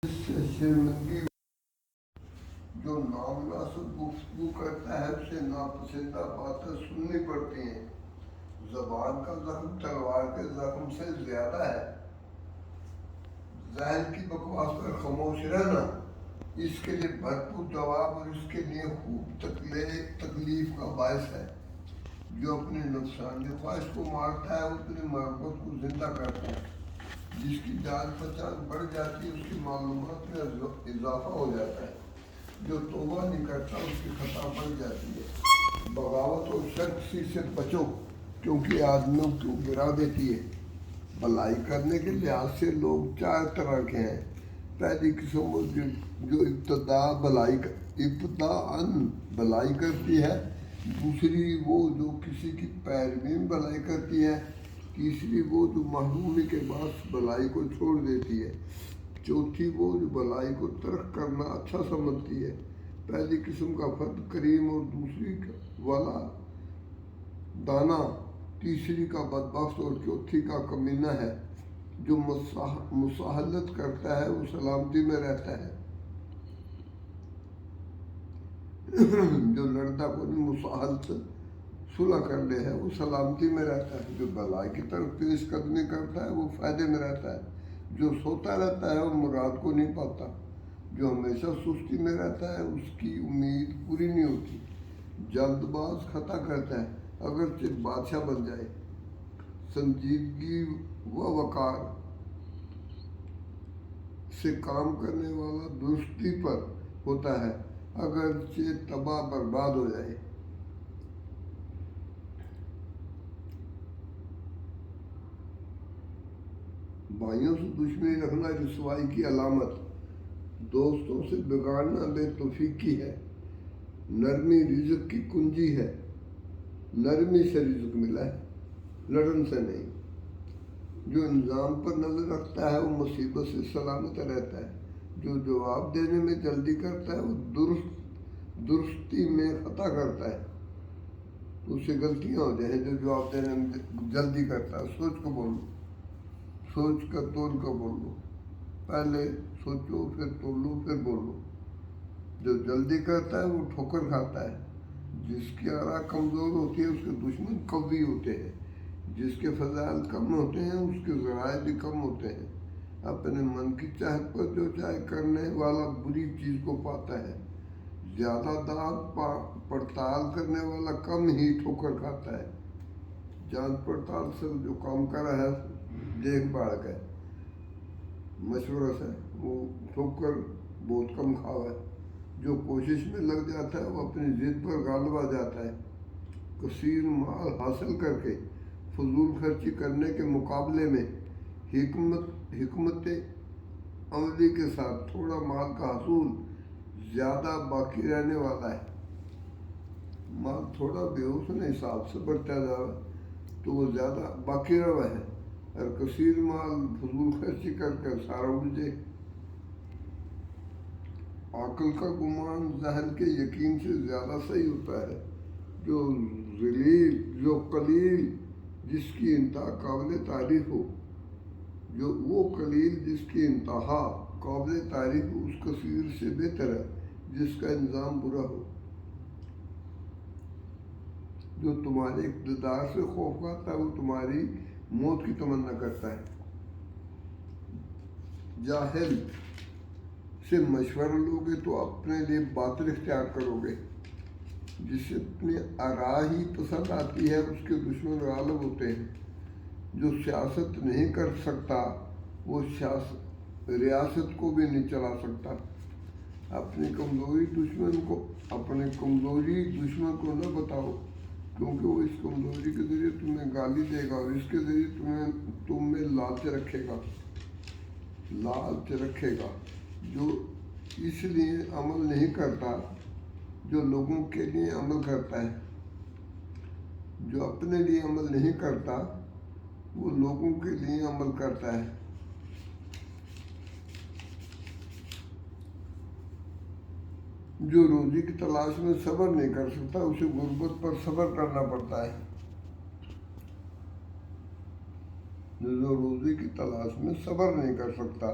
شرمندگی جو نامناسب گفتگو کرتا ہے اسے ناپسندہ باتیں سننی پڑتی ہیں۔ زبان کا زخم تلوار کے زخم سے زیادہ ہے۔ ذہن کی بکواس پر خاموش رہنا اس کے لیے بھرپور جواب اور اس کے لیے خوب تکلیف کا باعث ہے۔ جو اپنی نفسانی خواہش کو مارتا ہے وہ اپنی محبت کو زندہ کرتا ہے۔ جس کی جان پہچان بڑھ جاتی ہے اس کی معلومات میں اضافہ ہو جاتا ہے۔ جو توبہ نہیں کرتا اس کی خطا بڑھ جاتی ہے۔ بغاوت اور شرکسی سے بچو کیونکہ آدمیوں کو گرا دیتی ہے۔ بھلائی کرنے کے لحاظ سے لوگ چار طرح کے ہیں۔ پہلی قسم جو ابتداءً بھلائی کرتی ہے، دوسری وہ جو کسی کی پیروی میں بھلائی کرتی ہے، تیسری وہ جو محرومی کے باعث بھلائی کو چھوڑ دیتی ہے، چوتھی وہ جو بھلائی کو ترک کرنا اچھا سمجھتی ہے۔ پہلی قسم کا فرد کریم اور دوسری والا دانا، تیسری کا بدبخت اور چوتھی کا کمینہ ہے۔ جو مساہلت کرتا ہے وہ سلامتی میں رہتا ہے۔ جو لڑتا کو مساہلت صلح کر لے ہے وہ سلامتی میں رہتا ہے۔ جو بھلائی کی طرف پیش قدمی کرتا ہے وہ فائدے میں رہتا ہے۔ جو سوتا رہتا ہے وہ مراد کو نہیں پاتا۔ جو ہمیشہ سستی میں رہتا ہے اس کی امید پوری نہیں ہوتی۔ جلد باز خطا کرتا ہے اگرچہ بادشاہ بن جائے۔ سنجیدگی و وقار سے کام کرنے والا درستی پر ہوتا ہے اگرچہ تباہ برباد ہو جائے۔ بھائیوں سے دشمنی رکھنا رسوائی کی علامت، دوستوں سے بگاڑنا بے توفیقی ہے۔ نرمی رزق کی کنجی ہے۔ نرمی سے رزق ملا ہے، لڑن سے نہیں۔ جو انضام پر نظر رکھتا ہے وہ مصیبت سے سلامت رہتا ہے۔ جو جواب دینے میں جلدی کرتا ہے وہ درستی میں خطا کرتا ہے۔ اس سے غلطیاں ہو جائیں۔ جو جواب دینے میں جلدی کرتا ہے سوچ کو بولو، سوچ کر تول کر بولو، پہلے سوچو پھر تولو پھر بولو۔ جو جلدی کرتا ہے وہ ٹھوکر کھاتا ہے۔ جس کی آرا کمزور ہوتی ہے اس کے دشمن قوی ہوتے ہیں۔ جس کے فضائل کم ہوتے ہیں اس کے ذرائع بھی کم ہوتے ہیں۔ اپنے من کی چاہت پر جو چاہے کرنے والا بری چیز کو پاتا ہے۔ زیادہ داد پڑتال کرنے والا کم ہی ٹھوکر کھاتا ہے۔ جانچ پڑتال سے جو کام کرا ہے دیکھ بھال کے مشورہ سے وہ ٹھوکر بہت کم کھاوا ہے۔ جو کوشش میں لگ جاتا ہے وہ اپنی ضد پر غالب آ جاتا ہے۔ کثیر مال حاصل کر کے فضول خرچی کرنے کے مقابلے میں حکمت عملی کے ساتھ تھوڑا مال کا حصول زیادہ باقی رہنے والا ہے۔ مال تھوڑا بے حسن حساب سے بڑھتا جائے تو وہ زیادہ باقی رہا ہے، اور کثیر مال فضول خرچی کر کے سارا اڑ عقل کا گمان ظاہر کے یقین سے زیادہ صحیح ہوتا ہے۔ جو قلیل جس کی انتہا قابل تعریف ہو، وہ قلیل جس کی انتہا قابل تعریف ہو اس کثیر سے بہتر ہے جس کا انضام برا ہو۔ جو تمہارے اقتدار سے خوف کھاتا ہے وہ تمہاری موت کی تمنا کرتا ہے۔ جاہل سے مشورہ لوگے تو اپنے لیے باطل اختیار کرو گے۔ جسے اپنی آراء ہی پسند آتی ہے اس کے دشمن غالب ہوتے ہیں۔ جو سیاست نہیں کر سکتا وہ ریاست کو بھی نہیں چلا سکتا۔ اپنی کمزوری دشمن کو نہ بتاؤ کیونکہ وہ اس کمزوری کے ذریعے تمہیں گالی دے گا اور اس کے ذریعے تم میں لالچ رکھے گا۔ جو اس لیے عمل نہیں کرتا جو لوگوں کے لیے عمل کرتا ہے۔ جو اپنے لیے عمل نہیں کرتا وہ لوگوں کے لیے عمل کرتا ہے۔ جو روزی کی تلاش میں صبر نہیں کر سکتا اسے غربت پر صبر کرنا پڑتا ہے۔ جو روزی کی تلاش میں صبر نہیں کر سکتا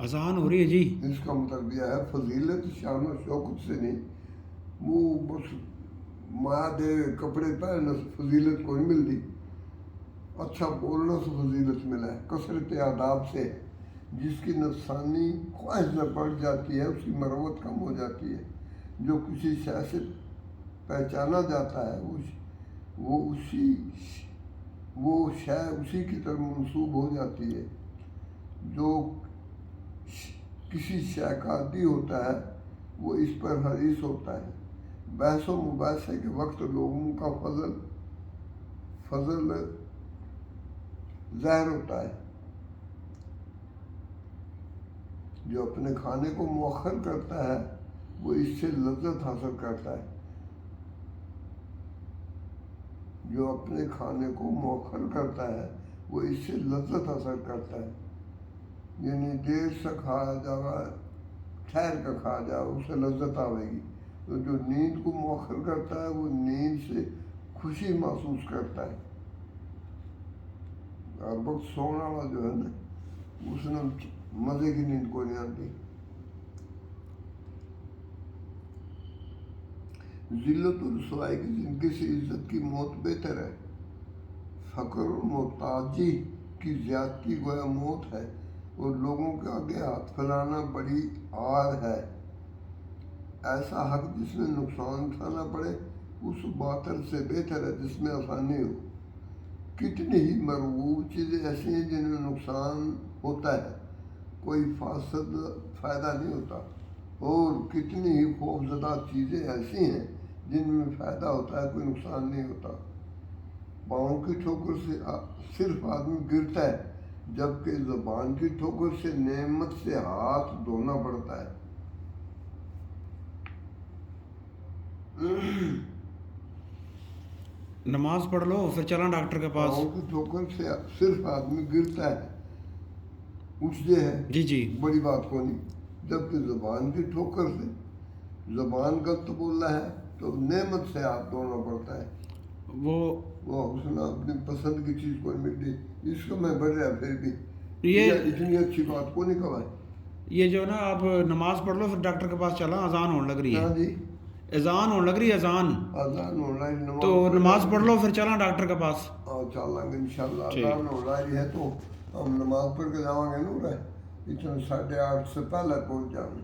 اذان ہو رہی ہے جی. اس کا مطلب یہ ہے فضیلت شان و شوکت سے نہیں، وہ بس ماں دے کپڑے پہننے سے فضیلت کوئی ملتی، اچھا بولنا سے فضیلت ملا ہے، کثرت آداب سے. جس کی نفسانی خواہش نہ بڑھ جاتی ہے اس کی مروت کم ہو جاتی ہے. جو کسی شے سے پہچانا جاتا ہے وہ شے اسی کی طرف منسوب ہو جاتی ہے. جو کسی شے کا عادی ہوتا ہے وہ اس پر حریص ہوتا ہے. بحث و مباحثے کے وقت لوگوں کا فضل ظاہر ہوتا ہے. جو اپنے کھانے کو مؤخر کرتا ہے وہ اس سے لذت حاصل کرتا ہے. جو اپنے کھانے کو مؤخر کرتا ہے وہ اس سے لذت حاصل کرتا ہے. یعنی دیر سے کھایا جاوا، ٹھہر کر کھا جاؤ، اسے لذت آئے گی. تو جو نیند کو مؤخر کرتا ہے وہ نیند سے خوشی محسوس کرتا ہے. اور وقت سونا والا جو ہے نا اس نے مزے کی نیند کو نہیں آتی. ذلت و رسوائی کی زندگی سے عزت کی موت بہتر ہے. فقر و محتاجی کی زیادتی گویا موت ہے، اور لوگوں کے آگے ہاتھ پھیلانا بڑی عار ہے. ایسا حق جس میں نقصان اٹھانا پڑے اس باطل سے بہتر ہے جس میں آسانی ہو. کتنی ہی مرغوب چیزیں ایسی ہیں جن میں نقصان ہوتا ہے، کوئی فائدہ نہیں ہوتا، اور کتنی ہی خوفزدہ چیزیں ایسی ہیں جن میں فائدہ ہوتا ہے، کوئی نقصان نہیں ہوتا. پاؤں کی ٹھوکر سے صرف آدمی گرتا ہے، جبکہ زبان کی ٹھوکر سے نعمت سے ہاتھ دھونا پڑتا ہے. نماز پڑھ لو پھر چلا ڈاکٹر کے پاس. پاؤں کی ٹھوکر سے صرف آدمی گرتا ہے، اٹھتے ہے، جی جی. بڑی بات کو نہیں. جبکہ زبان کی ٹھوکر سے زبان غلط بول رہا ہے تو نعمت سے ہاتھ دھونا پڑتا ہے. وہ اس نے اپنی پسند کی چیز کو نہیں ملتی، اس کو میں بڑھ رہا پھر بھی یہ اتنی اچھی بات کو نہیں کہا. یہ جو نا آپ نماز پڑھ لو پھر ڈاکٹر کے پاس چلا، اذان ہونے لگ رہی ہے. ہاں جی، اذان ہونے لگ رہی ہے. اذان ہو رہا ہے، تو نماز پڑھ لو پھر چلا ڈاکٹر کے پاس. چلیں گے انشاءاللہ. اذان ہو رہی ہے تو ہم نماز پڑھ کے جاؤں گے نا. اتنا 8:30 سے پہلے پہنچ جاؤں.